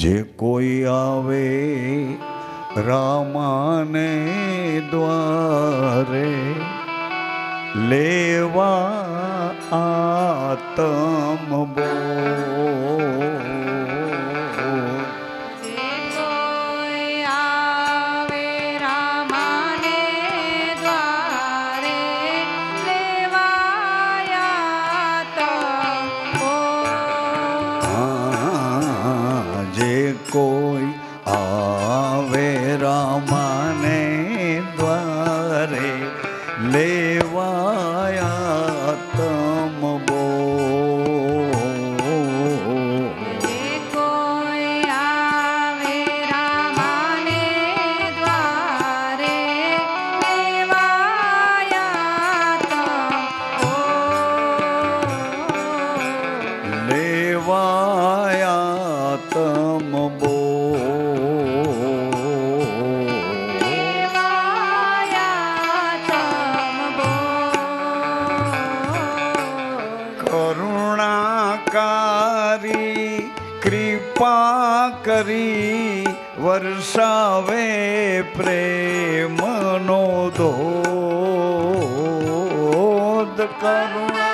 જે કોઈ આવે રામાને દ્વારે લેવા આતમ બોલ કોઈ આવે રામાને દ્વારે લેવાયા તમ બોલ કોઈ આવે રામાને દ્વારે લેવાયા તમ લેવાયા તમ કરુણાકારી કૃપા કરી વર્ષાવે પ્રેમનો ધોધ કરુણા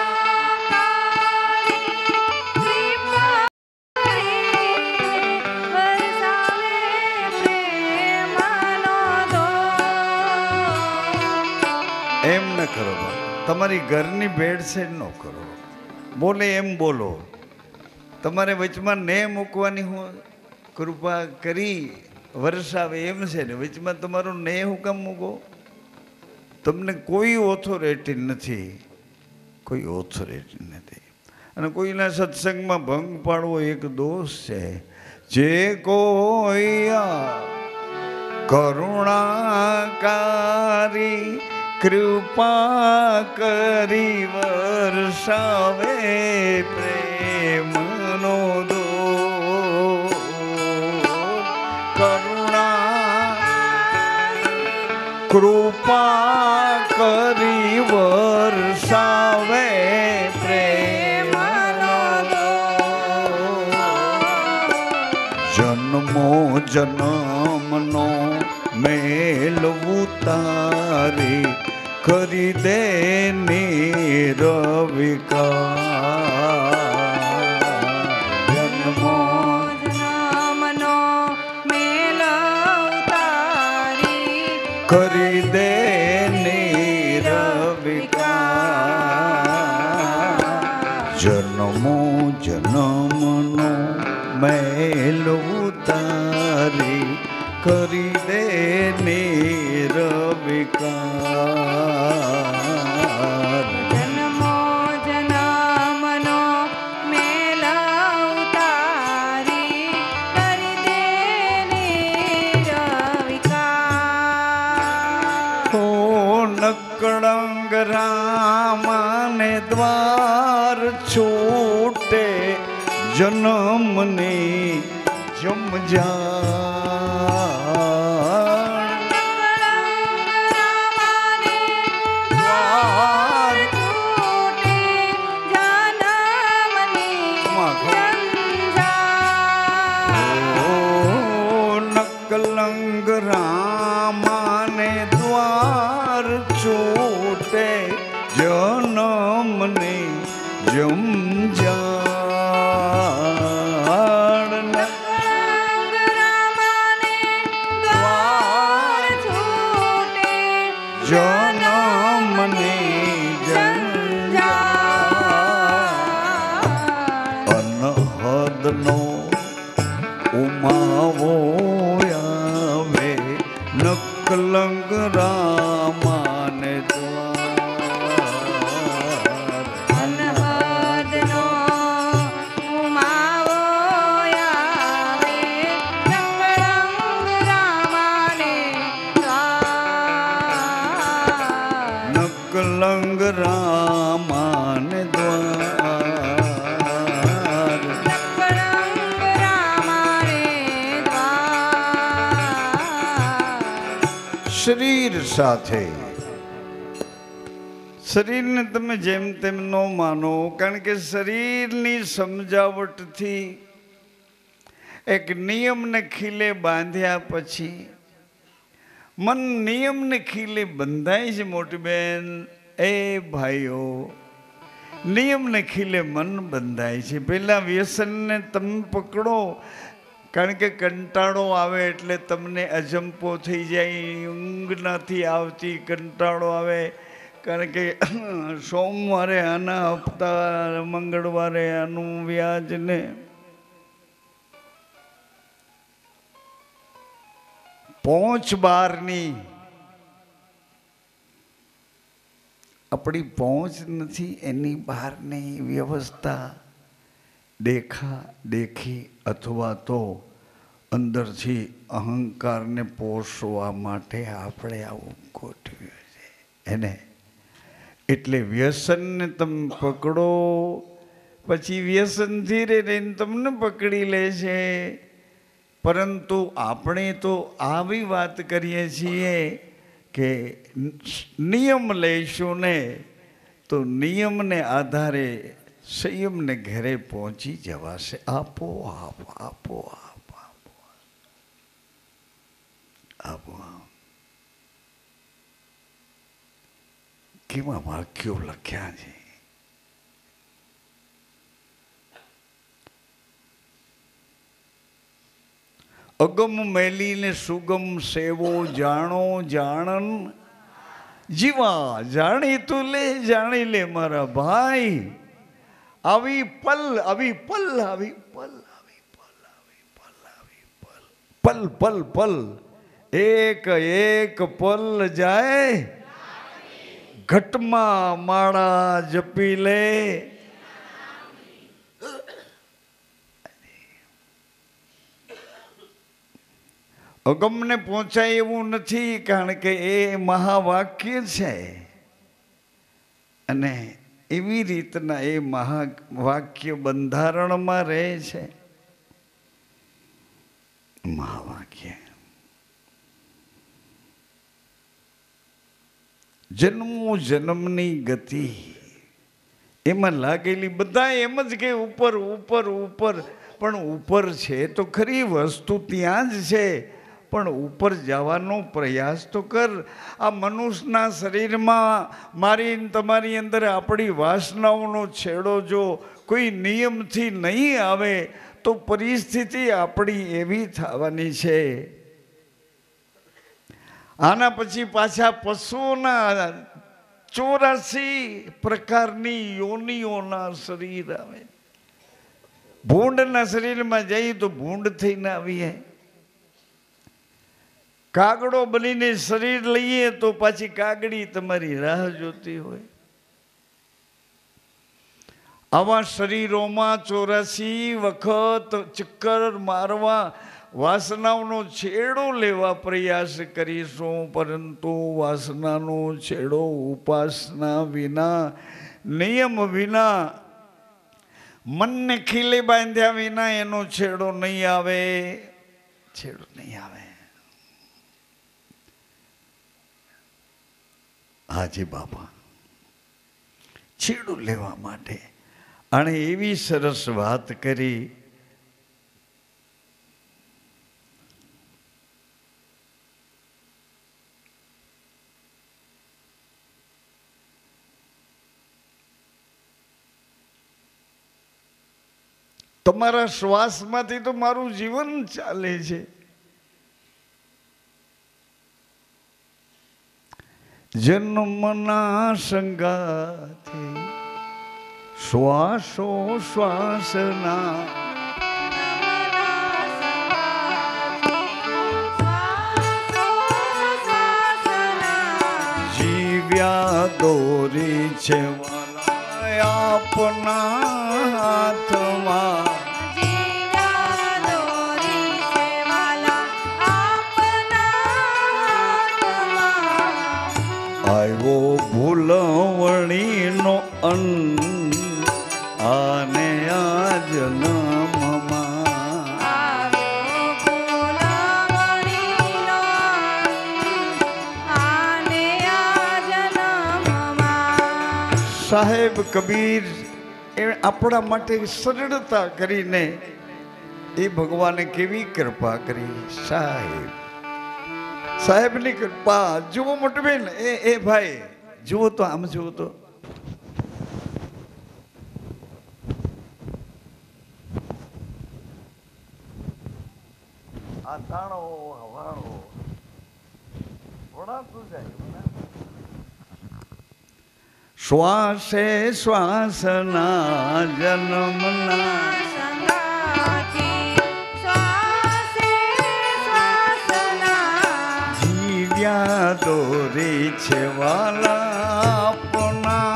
એમ ન કરો, તમારી ઘરની ભેળસેળ ન કરો, બોલે એમ બોલો. તમારે વચમાં ને મૂકવાની હું કૃપા કરી વરસાવે એમ છે ને, વચમાં તમારું ને હું કામ મૂકો? તમને કોઈ ઓથોરિટી નથી, કોઈ ઓથોરિટી નથી. અને કોઈના સત્સંગમાં ભંગ પાડવો એક દોષ છે. જે કોઈ કરુણાકારી કૃપા કરી વર્ષાવે પ્રેમનો દોષ કરુણા કૃપા કરી વર્ષાવે પ્રેમનો દોષ જન્મો જન્મનો મેલ ઉતારી કરી દે નિર્વિકાર જન્મો જન્મનો મેલ ઉતારી કરી દે નિર્વિકાર જન્મો જન્મનો મેલ ઉતારી કરી દે નિર્વિકાર જન્મો જન્મનો મેલ ઉતારી કરી દે નિર્વિકાર ઓ નકળંગ રામાને દ્વાર છૂટે જન્મની જમજા નકલંગ રામાને દ્વાર છૂટે જન્મની જમજાડ નકલંગ રામાને દ્વાર છૂટે જન્મની જમજાડ અનહદનો ઉમાવો આવે નકલંગ રામાને દ્વાર અનહદનો ઉમાવો આવે નકલંગ રામાને દ્વાર નકલંગ રામાને દ્વાર શરીર સાથે શરીરને તમે જેમ તેમ ન માનો, કારણ કે શરીરની સમજાવટથી એક નિયમને ખીલે બાંધ્યા પછી મન નિયમને ખીલે બંધાય છે મોટી બેન. એ ભાઈઓ, નિયમને ખીલે મન બંધાય છે. પેલા વ્યસનને તમે પકડો, કારણ કે કંટાળો આવે એટલે તમને અજંપો થઈ જાય, ઊંઘ નથી આવતી, કંટાળો આવે. કારણ કે સોમવારે આના હપ્તા, મંગળવારે આનું વ્યાજ ને પહોંચ બહારની આપણી પહોંચ નથી, એની બહારની વ્યવસ્થા દેખા દેખી અથવા તો અંદરથી અહંકારને પોષવા માટે આપણે આવું ગોઠવ્યું છે એને. એટલે વ્યસનને તમે પકડો, પછી વ્યસન ધીરે રહીને તમને પકડી લે છે. પરંતુ આપણે તો આવી વાત કરીએ છીએ કે નિયમ લઈશું ને તો નિયમને આધારે સંયમને ઘરે પહોંચી જવાશે. આપોઆપ આપોઆપ આપોઆપ. કેવા વાક્યો લખ્યા છે. અગમ મેલીને સુગમ સેવો જાણો જાણન જીવા. જાણી તું લે, જાણી લે મારા ભાઈ. આવી પલ આવી પલ આવી પલ આવી પલ આવી પલ આવી પલ પલ પલ પલ એક એક પલ જાય ઘટમાં માળા જપી લે. અગમને પહોંચાય એવું નથી, કારણ કે એ મહાવાક્ય છે અને એવી રીતના એ મહાવાક્ય બંધારણમાં રહે છે. મહાવાક્ય જન્મો જન્મની ગતિ એમાં લાગેલી. બધા એમ જ કે ઉપર ઉપર ઉપર, પણ ઉપર છે તો ખરી, વસ્તુ ત્યાં જ છે, પણ ઉપર જવાનો પ્રયાસ તો કર. આ મનુષ્યના શરીરમાં મારી તમારી અંદર આપણી વાસનાઓનો છેડો જો કોઈ નિયમથી નહીં આવે તો પરિસ્થિતિ આપણી એવી થવાની છે. આના પછી પાછા પશુઓના 84 પ્રકારની યોનિઓના શરીર આવે. ભૂંડના શરીરમાં જઈએ તો ભૂંડ થઈને આવીએ. કાગડો બનીને શરીર લઈએ તો પાછી કાગડી તમારી રાહ જોતી હોય. આવા શરીરોમાં 84 વખત ચક્કર મારવા, વાસનાઓનો છેડો લેવા પ્રયાસ કરીશું. પરંતુ વાસનાનો છેડો ઉપાસના વિના, નિયમ વિના, મનને ખીલે બાંધ્યા વિના એનો છેડો નહીં આવે. છેડો નહીં આવે. હાજી બાપા છેડો લેવા માટે આણે એવી સરસ વાત કરી. તમારા શ્વાસમાંથી તો મારું જીવન ચાલે છે. જન્મના સંગાથી શ્વાસો શ્વાસના જીવ્યા દોરી છે વાલા આપના હાથમાં. આવ્યો ભૂલવણીનો અન્ન આને આ જન્મમાં. સાહેબ કબીર એ આપણા માટે સરળતા કરીને એ ભગવાને કેવી કૃપા કરી સાહેબ, સાહેબની કૃપા. જુઓ મોટબેન, એ ભાઈ જુઓ તો, આમ જુઓ તો. આ તાણો હવાણો વળાતું જાય. શ્વાસે શ્વાસના જન્મના સંગાથી શ્વાસે શ્વાસના જીવ્યા દોરી છે વાલા આપના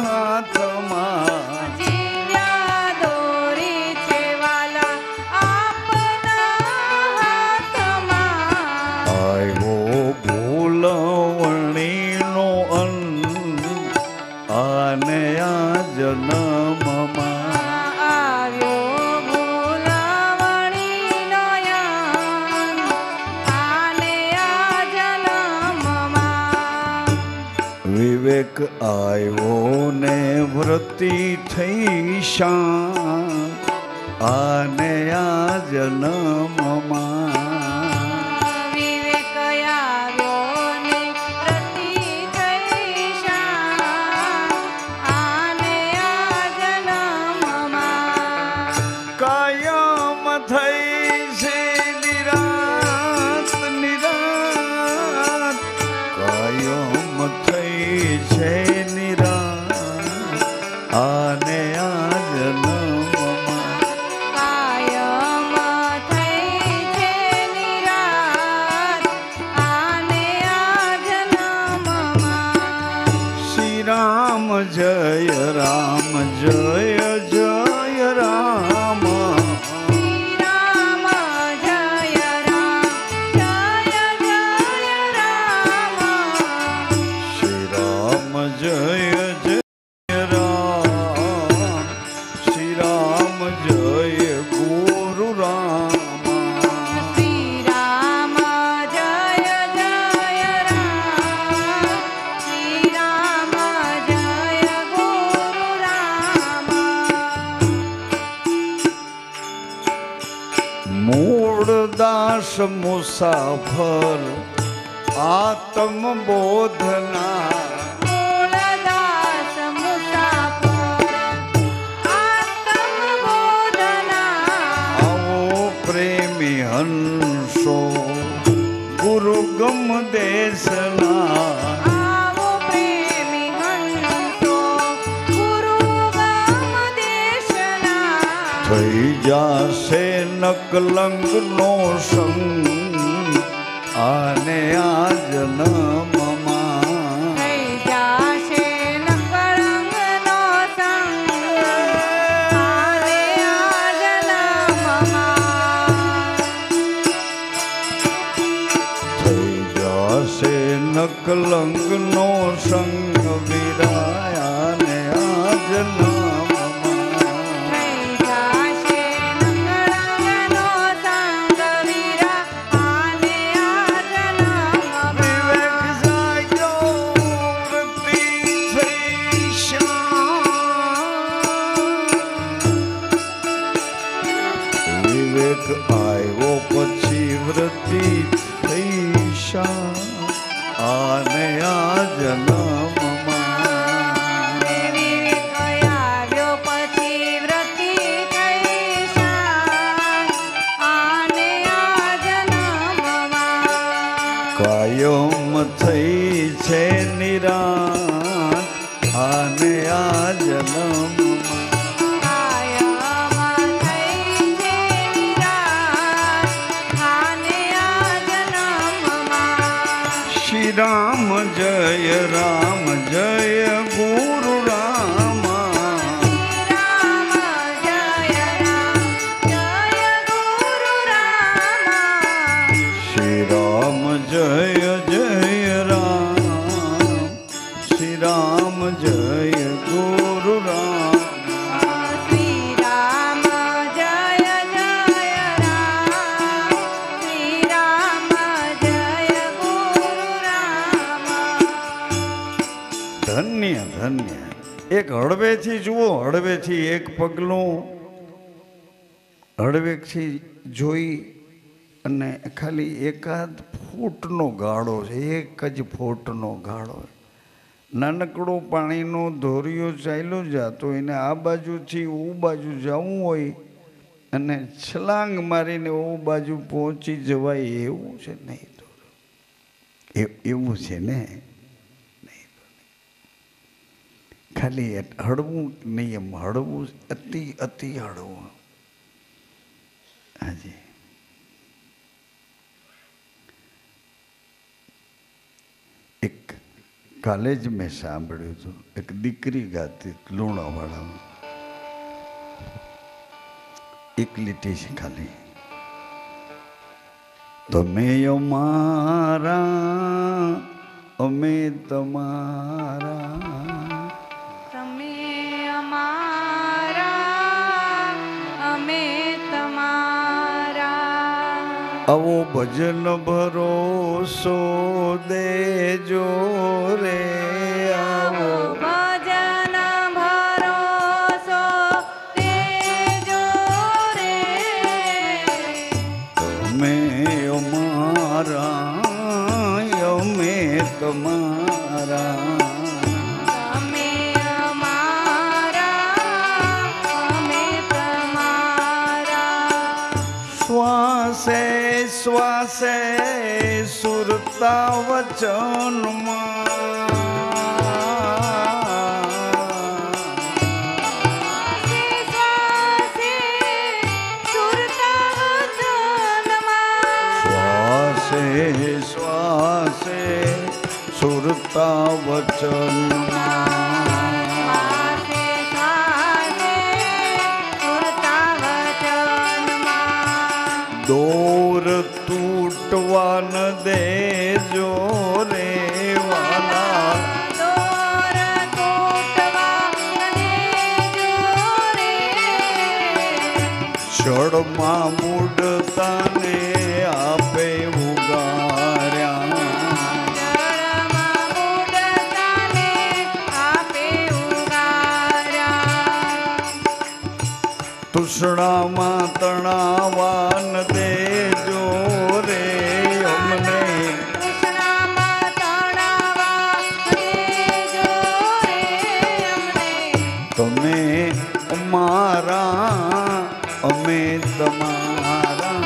હાથમાં. જીવ્યા દોરી છે વાલા આપના હાથમાં. આવ્યો ભૂલવણીનો અંત આને આ જન્મમાં. આવ્યો ભૂલાવણીનો યાન આને આ જન્મમાં. વિવેક આવ્યો ને વૃત્તિ થઈ શાંત આને આ જન્મમાં. વિવેક આવ્યો ને પ્રતિ થઈ શાંત આને આ જન્મમાં. કાયમ થઈ છે નિરાત નિરાત, કાયમ થઈ છે નિરાત આને આ જન્મમાં. કાયમ થઈ છે નિરાત આને આ જન્મમાં. શ્રી રામ જય રામ જય જય રામ. શ્રી રામ જય રામ જય જય રામ. શ્રી રામ જય જય રામ, શ્રી રામ જય ગુરુ રામ. શ્રી રામ જય જય રામ. શ્રી રામ જય ગુરુ રામ. મૂળદાસ મુસાફર આત્મ બોધના. મૂળદાસ મુસાફર આત્મબોધના. આવો પ્રેમી હંસો ગુરુ ગમ દેશના. આવો પ્રેમી હંસો ગુરુ ગામ દેશના. થઈ જાશે નકલંગનો સંગ આને આ જન્મમાં. થઈ જાશે નકળંગનો સંગ આને આ જન્મમાં. થઈ જાશે નકલંગનો સંગ વિરાયાને આ જન્મમાં. થઈ જાશે નકળંગનો સંગ વીરા આને આ જન્મમાં. વિવેક જાગ્યો વૃત્તિ થઈ શાંત. વિવેક આવ્યો પછી વૃત્તિ થઈ શાંત આને આ જન્મમાં. વિવેક આવ્યો પછી વૃત્તિ થઈ શાંત આને આ જન્મમાં. કાયમ થઈ છે નિરાત આને આ જન્મમાં. કાયમ થઈ છે નિરાત આને આ જન્મમાં. શ્રી રામ જય રામ જય ગુરુ રામ. રામ જય રામ જય ગુરુ રામ. શ્રી રામ જય જય રામ, શ્રી રામ જય ગુરુ રામ. શ્રી રામ જય જય રામ. શ્રી રામ જય ગુરુ રામ. ધન્ય ધન્ય. એક હળવેથી જુઓ, હળવેથી એક પગલું હળવેકથી જોઈ અને ખાલી એકાદ ફૂટનો ગાળો છે, એક જ ફૂટનો ગાળો. નાનકડો પાણીનો ધોરિયો ચાલ્યો જતો એને આ બાજુથી ઓ બાજુ જવું હોય અને છલાંગ મારીને ઓ બાજુ પહોંચી જવાય એવું છે નહીં તો એવું છે ને નહીં તો ખાલી હળવું નિયમ હળવું અતિ અતિ હળવું. હાજી એક કાલે જ મેં સાંભળ્યું હતું એક દીકરી ગાતી લુણાવાડામાં એક લીટી છે ખાલી. તમે અમારા અમે તમારા, તમે અમારા અમે તમારા, આવો ભજન ભરોસો દેજો રે આવો ભજન ભરોસો દેજો રે, તમે અમારા અમે તમારા, તમે અમારા અમે તમારા, શ્વાસે શ્વાસે સુરતા વચનમાં, શ્વાસે સુરતા વચનમાં, શ્વાસે શ્વાસે સુરતા વચનમાં, શ્વાસે શ્વાસે સુરતા વચનમાં, દોર તૂટવા ન દેજો રે વાલા, દોર તૂટવા દેજો રે, જળમાં મૂડતાને આપે ઉગાર્યા, જળમાં ઉડતાને આપે ઉગાર્યા, તૃષ્ણામાં તણાવા ન દેજો રે અમને, કૃષ્ણમાં તણાવા દેજો રે અમને, તમે અમારા અમે તમારા,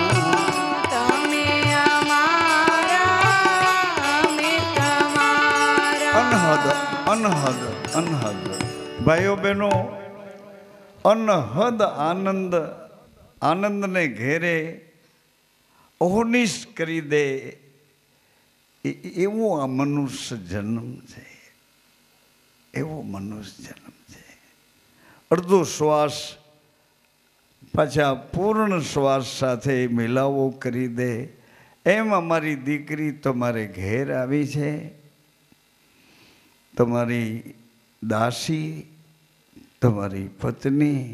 તમે અમારા અમે તમારા, અનહદ અનહદ અનહદ ભાઈઓ બહેનો, અનહદ આનંદ આનંદને ઘેરે ઓહનિશ કરી દે એવો આ મનુષ્ય જન્મ છે, એવો મનુષ્ય જન્મ છે. અડધો શ્વાસ પાછા પૂર્ણ શ્વાસ સાથે મિલાવો કરી દે એમ અમારી દીકરી તમારે ઘેર આવી છે. તમારી દાસી તમારી પત્ની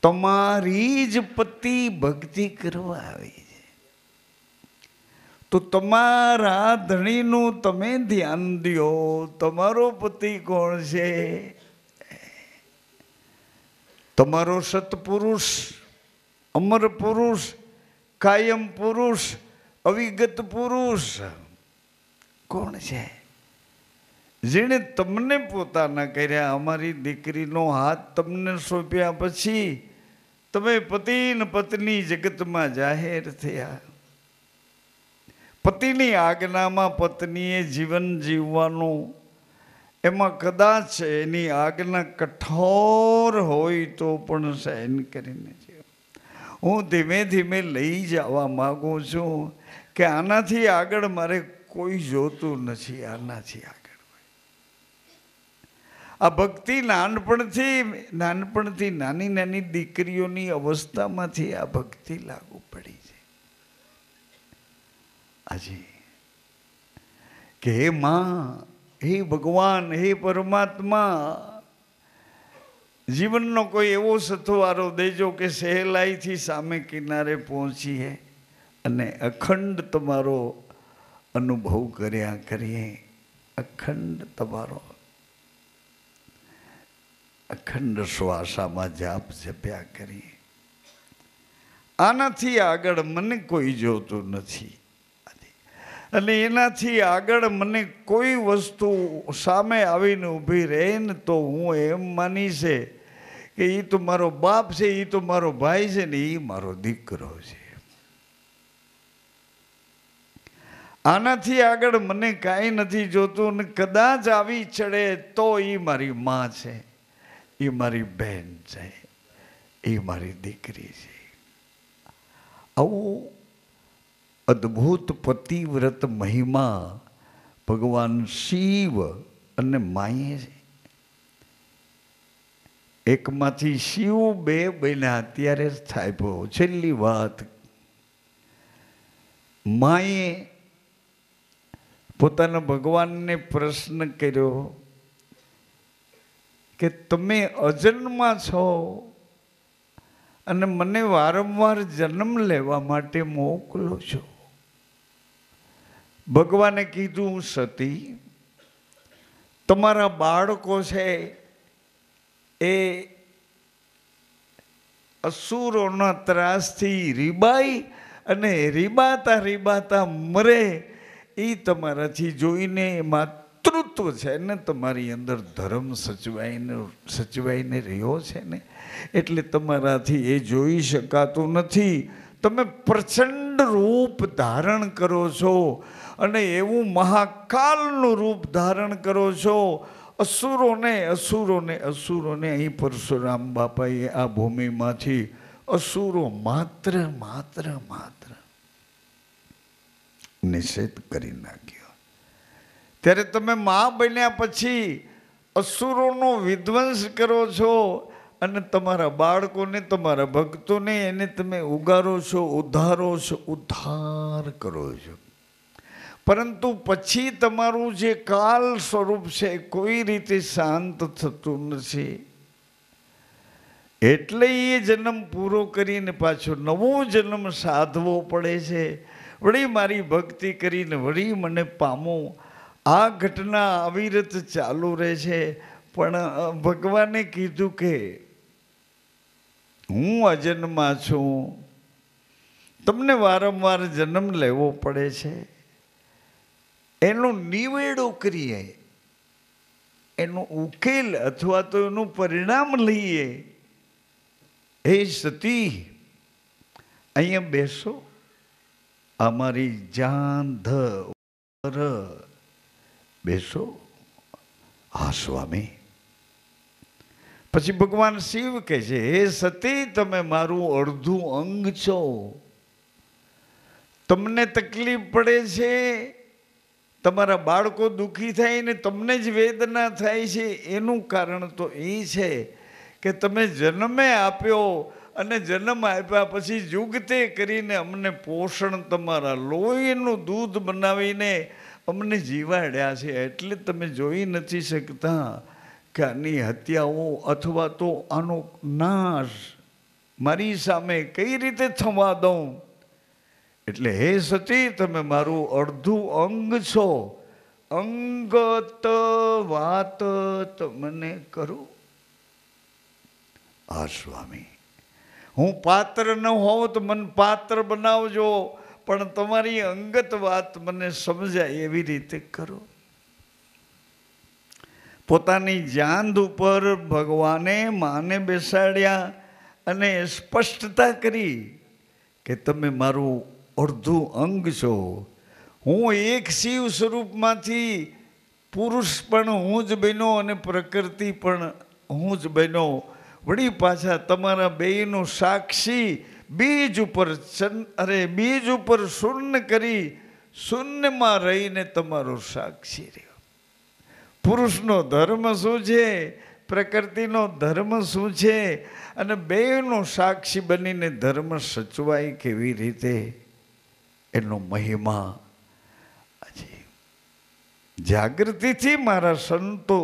તમારી જ પતિ ભક્તિ કરવા આવી છે, તો તમારા ધણીનું તમે ધ્યાન દો. તમારો પતિ કોણ છે? તમારો સત્પુરુષ, અમર પુરુષ, કાયમ પુરુષ, અવિગત પુરુષ કોણ છે? જેણે તમને પોતાના કર્યા. અમારી દીકરીનો હાથ તમને સોંપ્યા પછી તમે પતિ ને પત્ની જગતમાં જાહેર થયા. પતિની આજ્ઞામાં પત્નીએ જીવન જીવવાનું, એમાં કદાચ એની આજ્ઞા કઠોર હોય તો પણ સહન કરીને જીવ. હું ધીમે ધીમે લઈ જવા માગું છું કે આનાથી આગળ મારે કોઈ જોતું નથી. આનાથી આગળ આ ભક્તિ નાનપણથી નાની નાની દીકરીઓની અવસ્થામાંથી આ ભક્તિ લાગુ પડી છે. આજે કે હે માં, હે ભગવાન, હે પરમાત્મા, જીવનનો કોઈ એવો સથવારો દેજો કે સહેલાઈથી સામે કિનારે પહોંચીએ અને અખંડ તમારો અનુભવ કર્યા કરીએ. અખંડ તમારો અખંડ શ્વાસામાં જાપ જપ્યા કરીએ. આનાથી આગળ મને કોઈ જોતું નથી અને એનાથી આગળ મને કોઈ વસ્તુ સામે આવીને ઊભી રહે ને તો હું એમ માની છે કે એ તો મારો બાપ છે, એ તો મારો ભાઈ છે ને એ મારો દીકરો છે. આનાથી આગળ મને કાંઈ નથી જોતું ને કદાચ આવી ચડે તો એ મારી માં છે, એ મારી બહેન છે, એ મારી દીકરી છે. આવું અદ્ભુત પતિવ્રત મહિમા ભગવાન શિવ અને માએ છે. એકમાંથી શિવ બે બન્યા ત્યારે થાય. છેલ્લી વાત, માએ પોતાના ભગવાનને પ્રશ્ન કર્યો કે તમે અજન્મા છો અને મને વારંવાર જન્મ લેવા માટે મોકલો છો. ભગવાને કીધું, સતી, તમારા બાળકો છે એ અસુરોના ત્રાસથી રીબાઈ અને રીબાતા રીબાતા મરે એ તમારાથી જોઈને માતૃત્વ છે ને તમારી અંદર ધર્મ સચવાઈને રહ્યો છે ને એટલે તમારાથી એ જોઈ શકાતું નથી. તમે પ્રચંડ રૂપ ધારણ કરો છો અને એવું મહાકાલનું રૂપ ધારણ કરો છો. અસુરોને અહીં પરશુરામ બાપાએ આ ભૂમિમાંથી અસુરો માત્ર નિષેધ કરી નાખ્યો. ત્યારે તમે મા બન્યા પછી અસુરોનો વિધ્વંસ કરો છો અને તમારા બાળકોને, તમારા ભક્તોને એને તમે ઉગારો છો, ઉદ્ધાર કરો છો. પરંતુ પછી તમારું જે કાલ સ્વરૂપ છે કોઈ રીતે શાંત થતું નથી. એટલે એ જન્મ પૂરો કરીને પાછો નવો જન્મ સાધવો પડે છે. વળી મારી ભક્તિ કરીને વળી મને પામો. આ ઘટના અવિરત ચાલુ રહે છે. પણ ભગવાને કીધું કે હું અજન્મા છું, તમને વારંવાર જન્મ લેવો પડે છે. એનો નિવેડો કરીએ, એનો ઉકેલ અથવા તો એનું પરિણામ લઈએ. હે સતી, અહીંયા બેસો, અમારી જાન બેસો. હા સ્વામી. પછી ભગવાન શિવ કહે છે, હે સતી, તમે મારું અડધું અંગ છો. તમને તકલીફ પડે છે, તમારા બાળકો દુઃખી થાય ને તમને જ વેદના થાય છે, એનું કારણ તો એ છે કે તમે જન્મે આપ્યો અને જન્મ આપ્યા પછી જુગતે કરીને અમને પોષણ, તમારા લોહીનું દૂધ બનાવીને અમને જીવાડ્યા છે. એટલે તમે જોઈ નથી શકતા કે આની હત્યાઓ અથવા તો આનો નાશ મારી સામે કઈ રીતે થવા દઉં. એટલે હે સતી, તમે મારું અડધું અંગ છો. અંગત વાત તમને કરું. હા સ્વામી, હું પાત્ર ન હોઉં તો મને પાત્ર બનાવજો, પણ તમારી અંગત વાત મને સમજાય એવી રીતે કરો. પોતાની જાંઘ ઉપર ભગવાને માને બેસાડ્યા અને સ્પષ્ટતા કરી કે તમે મારું અડધું અંગ છો. હું એક શિવ સ્વરૂપમાંથી પુરુષ પણ હું જ બન્યો અને પ્રકૃતિ પણ હું જ બન્યો. વળી પાછા તમારા બેયનો સાક્ષી બીજ ઉપર શૂન્ય કરી શૂન્યમાં રહીને તમારો સાક્ષી રહ્યો. પુરુષનો ધર્મ શું છે, પ્રકૃતિનો ધર્મ શું છે, અને બેયનો સાક્ષી બનીને ધર્મ સચવાય કેવી રીતે, એનો મહિમા જાગૃતિથી મારા સંતો,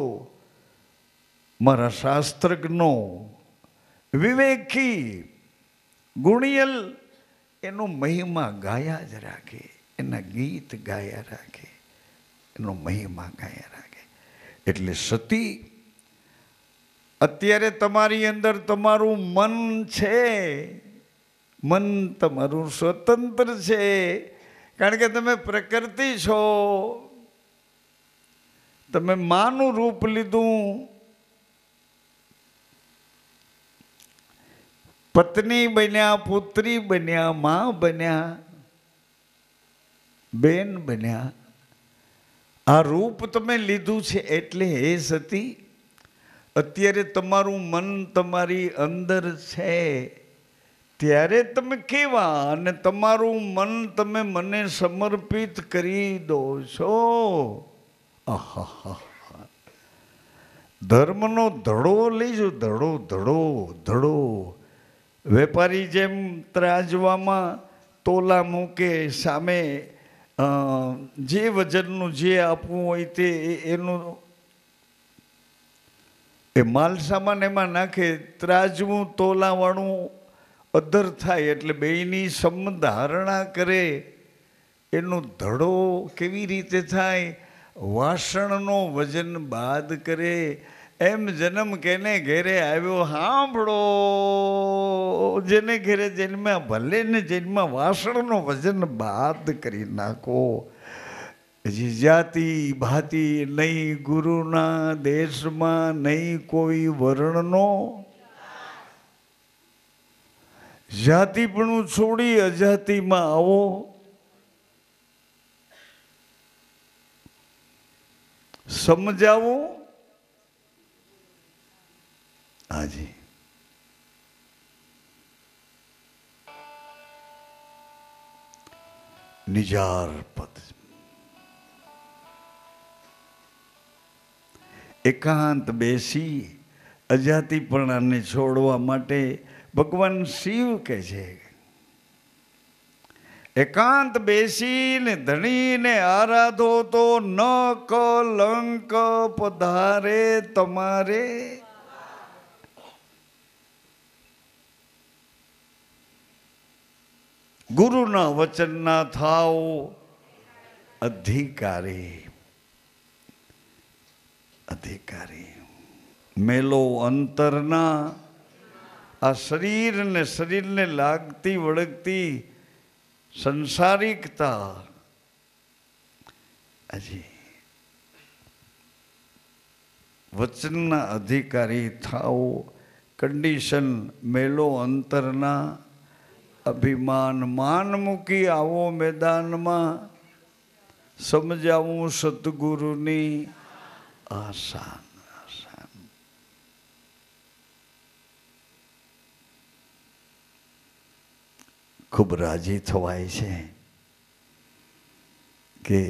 મારા શાસ્ત્રજ્ઞો, વિવેકી, ગુણિયલ એનો મહિમા ગાયા જ રાખે, એના ગીત ગાયા રાખે, એનો મહિમા ગાયા રાખે. એટલે સતી, અત્યારે તમારી અંદર તમારું મન છે, મન તમારું સ્વતંત્ર છે, કારણ કે તમે પ્રકૃતિ છો. તમે માનું રૂપ લીધું, પત્ની બન્યા, પુત્રી બન્યા, માં બન્યા, બેન બન્યા. આ રૂપ તમે લીધું છે. એટલે હે સતી, અત્યારે તમારું મન તમારી અંદર છે, ત્યારે તમે કેવા અને તમારું મન તમે મને સમર્પિત કરી દો છો. આહા, ધર્મનો ધડો લઈજો. ધડો ધડો ધડો. વેપારી જેમ ત્રાજવામાં તોલા મૂકે, સામે જે વજનનું જે આપવું હોય તે એનું એ માલ સામાન એમાં નાખે. ત્રાજવું તોલાવાળું અધર થાય એટલે બેયની સમધારણા કરે. એનો ધડો કેવી રીતે થાય? વાસણનો વજન બાદ કરે. એમ જન્મ કેને ઘેરે આવ્યો સાંભળો, જેને ઘેરે જન્મ્યા ભલે ને જન્મ્યા, વાસણનો વજન બાદ કરી નાખો. જાતિ ભાતિ નહીં, ગુરુના દેશમાં નહીં કોઈ વર્ણનો. જાતિપણું છોડી અજાતિમાં આવો. સમજાવો. હાજી, નિજાર પદ એકાંત બેસી અજાતિપણાને છોડવા માટે ભગવાન શિવ કહે છે, એકાંત બેસીને ધણીને આરાધો તો ન કલંક પધારે તમારે. ગુરુના વચનના થાવ અધિકારી. અધિકારી મેલો અંતરના આ શરીરને લાગતી વળગતી સંસારિકતા. હજી વચનના અધિકારી થાવ. કન્ડિશન મેલો અંતરના અભિમાન. માન મૂકી આવો મેદાનમાં, સમજાવું સતગુરુની આસાન. આસાન ખૂબ રાજી થવાય છે કે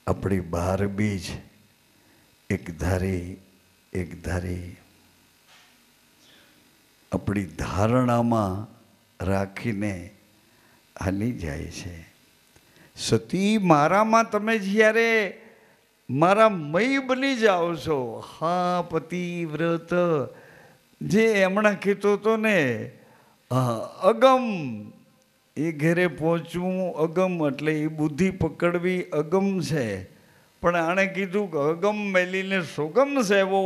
આપણી 12 બીજ એક ધારી આપણી ધારણામાં રાખીને હાલી જાય છે. સતી, મારામાં તમે જ્યારે મારા મય બની જાઓ છો. હા, પતિવ્રત જે હમણાં કહેતો હતો ને, અગમ, એ ઘરે પહોંચવું અગમ, એટલે એ બુદ્ધિ પકડવી અગમ છે. પણ આણે કીધું કે અગમ મેલીને સુગમ સેવો.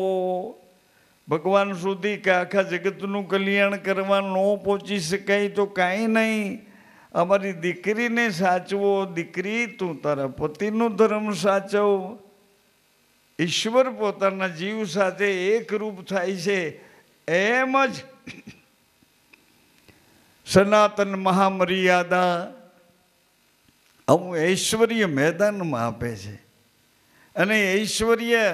ભગવાન સુધી કે આખા જગતનું કલ્યાણ કરવા ન પહોંચી શકાય તો કાંઈ નહીં. અમારી દીકરીને સાચવો. દીકરી, તું તારા પતિનું ધર્મ સાચવ. ઈશ્વર પોતાના જીવ સાથે એકરૂપ થાય છે. એમ જ સનાતન મહામર્યાદા આવું ઐશ્વર્ય મેદાનમાં આપે છે. અને ઐશ્વર્ય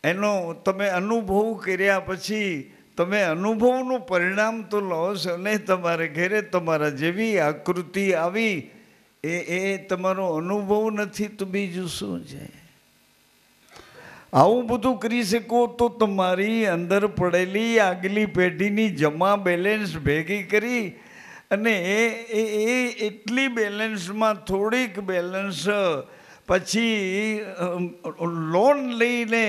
એનો તમે અનુભવ કર્યા પછી તમે અનુભવનું પરિણામ તો લો છો ને. તમારે ઘરે તમારા જેવી આકૃતિ આવી એ તમારો અનુભવ નથી તો બીજું શું છે? આવું બધું કરી શકો તો તમારી અંદર પડેલી આગલી પેઢીની જમા બેલેન્સ ભેગી કરી અને એ એટલી બેલેન્સમાં થોડીક બેલેન્સ પછી લોન લઈને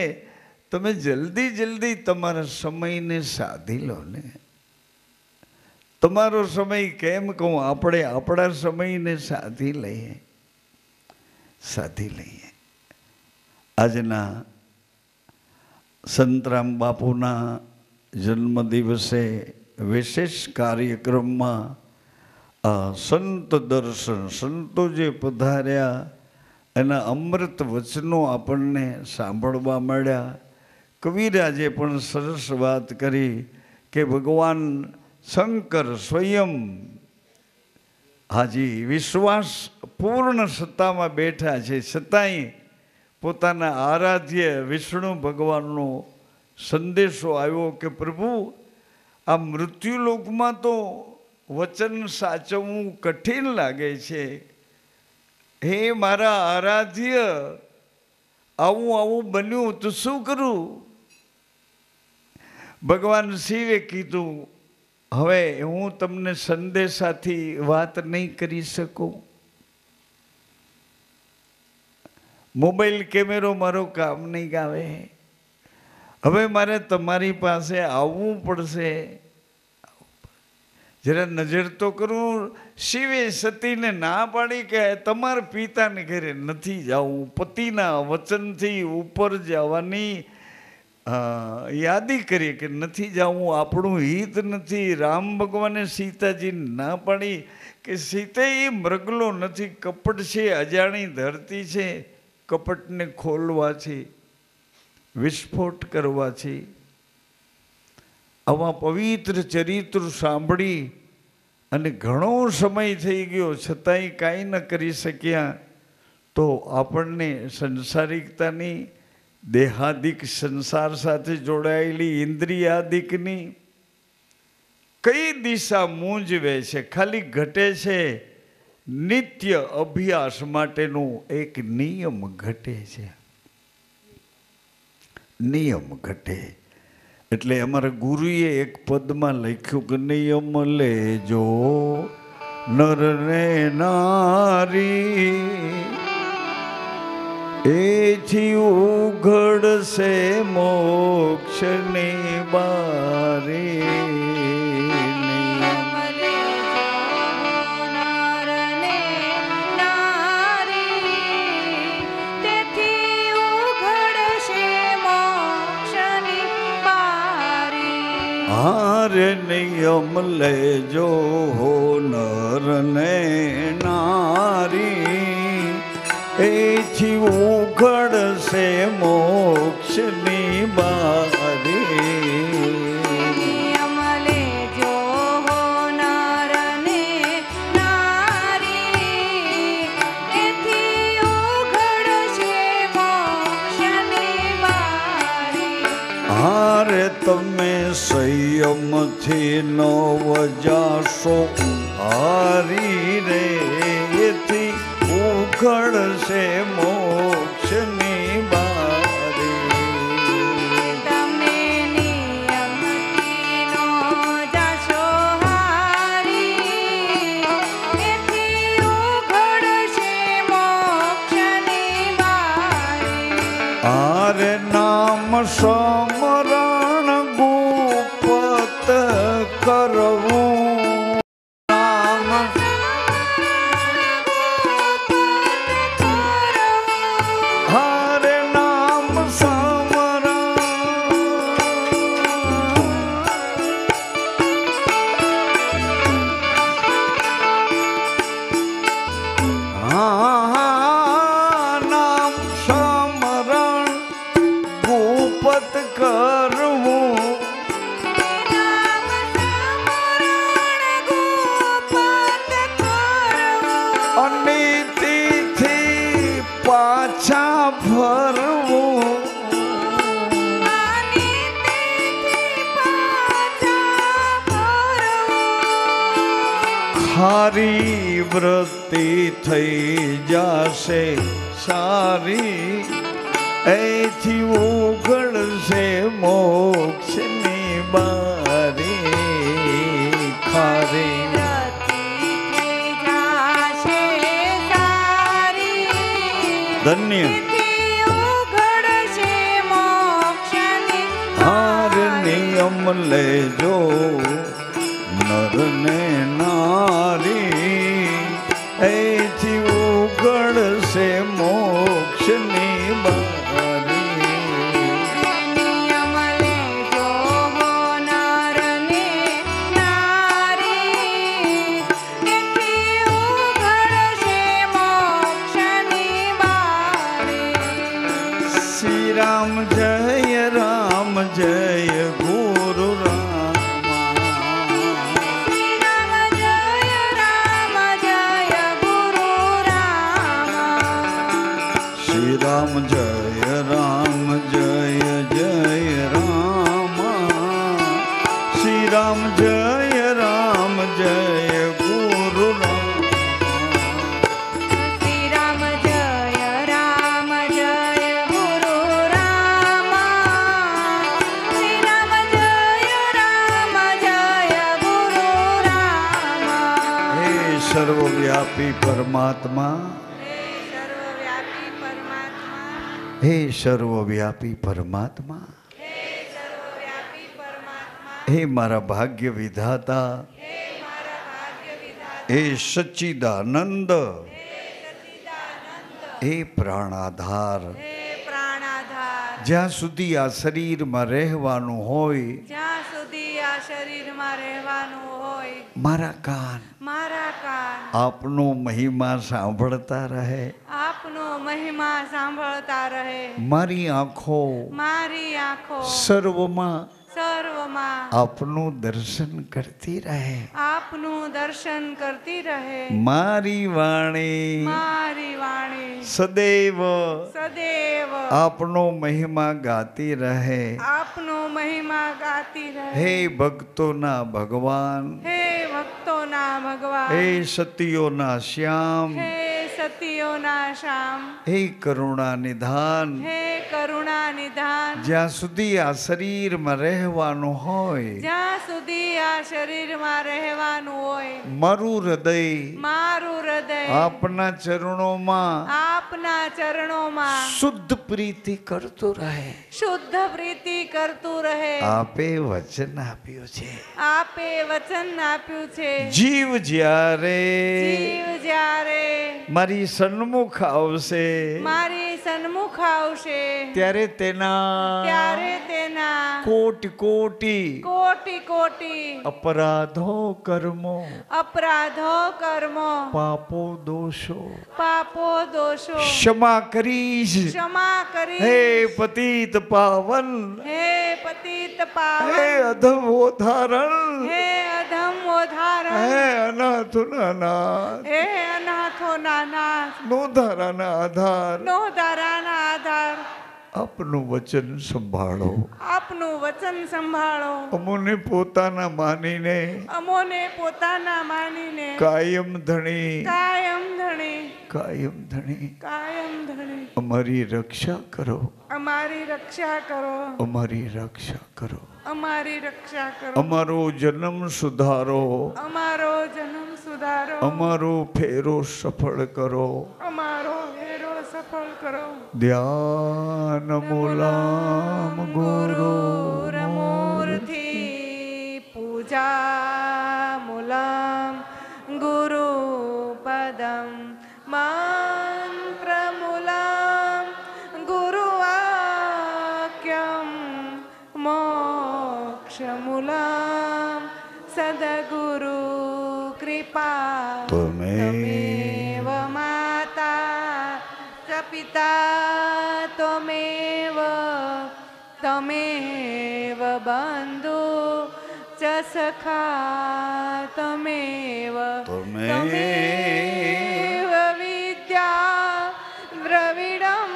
તમે જલ્દી તમારા સમયને સાધી લો ને. તમારો સમય કેમ કહું, આપણે આપણા સમયને સાધી લઈએ. આજના સંતરામ બાપુના જન્મ દિવસે વિશેષ કાર્યક્રમમાં આ સંત દર્શન, સંતો જે પધાર્યા એના અમૃત વચનો આપણને સાંભળવા મળ્યા. કવિરાજે પણ સરસ વાત કરી કે ભગવાન શંકર સ્વયં હાજી વિશ્વાસ પૂર્ણ સત્તામાં બેઠા છે, છતાંય પોતાના આરાધ્ય વિષ્ણુ ભગવાનનો સંદેશો આવ્યો કે પ્રભુ આ મૃત્યુલોકમાં તો વચન સાચવવું કઠિન લાગે છે. હે મારા આરાધ્ય, આવું બન્યું તો શું કરું? ભગવાન શિવે કીધું, હવે હું તમને સંદેશાથી વાત નહીં કરી શકું. મોબાઈલ કેમેરો મારો કામ નહીં આવે. હવે મારે તમારી પાસે આવવું પડશે. જરા નજર તો કરું. શિવે સતીને ના પાડી કે તમારા પિતાને ઘરે નથી જવું. પતિના વચનથી ઉપર જવાની યાદી કરી કે નથી જવું, આપણું હિત નથી. રામ ભગવાને સીતાજીને ના પાડી કે સીતા એ મૃગલો નથી, કપટ છે, અજાણી ધરતી છે, કપટને ખોલવા છે, વિસ્ફોટ કરવા છે. આવા પવિત્ર ચરિત્ર સાંભળી અને ઘણો સમય થઈ ગયો છતાંય કાંઈ ન કરી શક્યા. તો આપણને સંસારિકતાની, દેહાદિક સંસાર સાથે જોડાયેલી ઇન્દ્રિયાદિકની કઈ દિશા મૂંઝવે છે, ખાલી ઘટે છે. નિત્ય અભ્યાસ માટેનો એક નિયમ ઘટે છે, નિયમ ઘટે. એટલે અમારા ગુરુએ એક પદમાં લખ્યું કે નિયમ લેજો નર ને નારી, એથી ઉઘડશે મોક્ષની બારી. હારે નિયમ લેજો હો નર ને નારી, એથી ઉઘડશે મોક્ષની બારી. નિયમ લેજો હો નર ને નારી, એથી ઉઘડશે મોક્ષની બારી. હારે તમે સંયમથી ન વજાશો હારી રે, એથી ઉઘડશે મોક્ષની બારી. તમે નિયમથી નો જાશો હારી, એથી ઉઘડશે મોક્ષની બારી. હારે નામ સમરણ ગુપત કરવું, નામ હારે નામ સમરણ, નામ સમરણ ગુપત કરવું. અનિતિથી પાછા ફરવું, ખારી વૃત્તિ થઈ જશે સારી, એથી ઉઘડશે મોક્ષની બારી. ખારી ધન્ય હાર નિયમ લેજો નર ને નારી, એથી ઉઘડશે મોક્ષની બારી. નિયમ લેજો હો નર ને રામ જય રામ જય ગુરુ શ્રી રામ જય રામ જય જય રામ શ્રી રામ જય રામ જય ગુરુ શ્રી રામ જય રામ જય ગુરુ રામ શ્રી રામ જય રામ જય ગુરુ રામ હે સર્વવ્યાપી પરમાત્મા હે સર્વવ્યાપી પરમાત્મા હે મારા ભાગ્ય વિધાતા હે સચ્ચિદાનંદ હે પ્રાણાધાર જ્યાં સુધી આ શરીરમાં રહેવાનું હોય જ્યાં સુધી આ શરીરમાં રહેવાનું હોય મારા કાન આપનો મહિમા સાંભળતા રહે આપનો મહિમા સાંભળતા રહે મારી આંખો સર્વમાં આપનું દર્શન કરતી રહે મારી વાણી સદૈવ આપનો મહિમા ગાતી રહે હે ભક્તોના ભગવાન હે સતીઓના શ્યામ હે કરુણા નિધાન જ્યાં સુધી આ શરીરમાં રહેવાનું હોય મારું હૃદય આપના ચરણોમાં શુદ્ધ પ્રીતિ કરતું રહે આપે વચન આપ્યું છે જીવ જ્યારે મારી સન્મુખ આવશે ત્યારે તેના કોટી અપરાધો કર્મો પાપો દોષો ક્ષમા કરીશ હે પતિત પાવન હે અધમો ધારણ હે અનાથોના નાથ નો ધારાના આધાર આપનું વચન સંભાળો અમોને પોતાના માનીને કાયમ ધણી અમારી રક્ષા કરો અમારો જન્મ સુધારો અમારો ફેરો સફળ કરો ધ્યાન મૂલામ ગુરુમૂર્તિ પૂજા મૂલમ ગુરુપદમ મંત્રમૂલમ ગુરુવાક્યમ મોક્ષમૂલમ સદગુરુ કૃપા ત્વમેવ માતા ચ પિતા ત્વમેવ બંધુ ચ સખા ત્વમેવ વિદ્યા દ્રવિડમ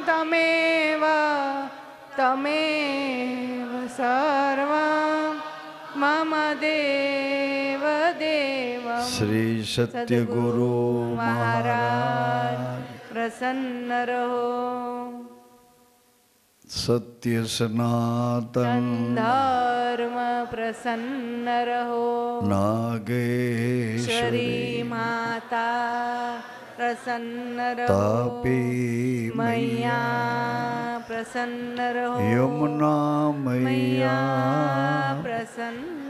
ત્વમેવ સર્વં મમ દેવ શ્રી સત્યગુરુ મહારાજ પ્રસન્ન રહો સત્ય સનાતન ધર્મ પ્રસન્ન રહો નાગેશ્વરી માતા પ્રસન્ન રહો તાપી મૈયા પ્રસન્ન રહો યમુના મૈયા પ્રસન્ન